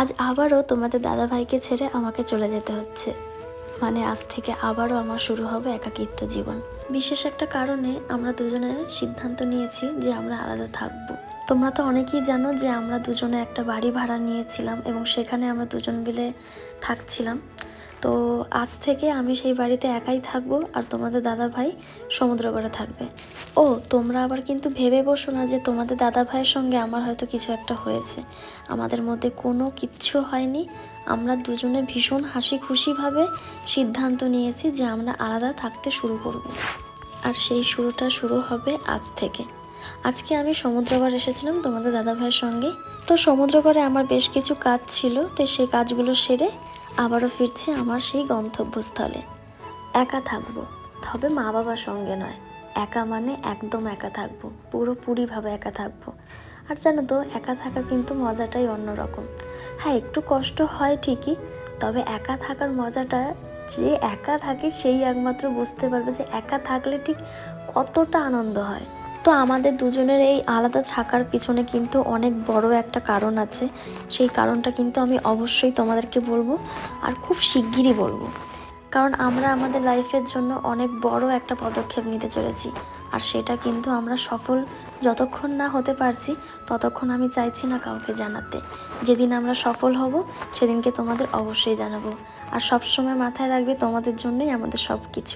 আজ আবারও তোমাদের দাদাভাইকে ছেড়ে আমাকে চলে যেতে হচ্ছে। মানে আজ থেকে আবারও আমার শুরু হবে একাকিত্ব জীবন। বিশেষ একটা কারণে আমরা দুজনে সিদ্ধান্ত নিয়েছি যে আমরা আলাদা থাকবো। তোমরা তো অনেকেই জানো যে আমরা দুজনে একটা বাড়ি ভাড়া নিয়েছিলাম এবং সেখানে আমরা দুজন মিলে থাকছিলাম। তো আজ থেকে আমি সেই বাড়িতে একাই থাকবো আর তোমাদের দাদাভাই সমুদ্রগড়ে থাকবে। ও তোমরা আবার কিন্তু ভেবে বসো না যে তোমাদের দাদাভাইয়ের সঙ্গে আমার হয়তো কিছু একটা হয়েছে। আমাদের মধ্যে কোনো কিচ্ছু হয়নি। আমরা দুজনে ভীষণ হাসি খুশিভাবে সিদ্ধান্ত নিয়েছি যে আমরা আলাদা থাকতে শুরু করব। আর সেই শুরুটা শুরু হবে আজ থেকে। আজকে আমি সমুদ্রগড় এসেছিলাম তোমাদের দাদাভাইয়ের সঙ্গে। তো সমুদ্রগড়ে আমার বেশ কিছু কাজ ছিল, তো সেই কাজগুলো সেরে আবারও ফিরছি আমার সেই গন্তব্যস্থলে। একা থাকবো, তবে মা বাবার সঙ্গে নয়। একা মানে একদম একা থাকবো, পুরোপুরিভাবে একা থাকবো। আর জানো তো, একা থাকা কিন্তু মজাটাই অন্যরকম। হ্যাঁ, একটু কষ্ট হয় ঠিকই, তবে একা থাকার মজাটা যে একা থাকে সেই একমাত্র বুঝতে পারবে যে একা থাকলে ঠিক কতটা আনন্দ হয়। তো আমাদের দুজনের এই আলাদা থাকার পিছনে কিন্তু অনেক বড় একটা কারণ আছে। সেই কারণটা কিন্তু আমি অবশ্যই তোমাদেরকে বলবো, আর খুব শিগগিরই বলবো। কারণ আমরা আমাদের লাইফের জন্য অনেক বড় একটা পদক্ষেপ নিতে চলেছি, আর সেটা কিন্তু আমরা সফল যতক্ষণ না হতে পারছি ততক্ষণ আমি চাইছি না কাউকে জানাতে। যেদিন আমরা সফল হব সেদিনকে তোমাদের অবশ্যই জানাবো। আর সবসময় মাথায় রাখবে, তোমাদের জন্যই আমাদের সব কিছু।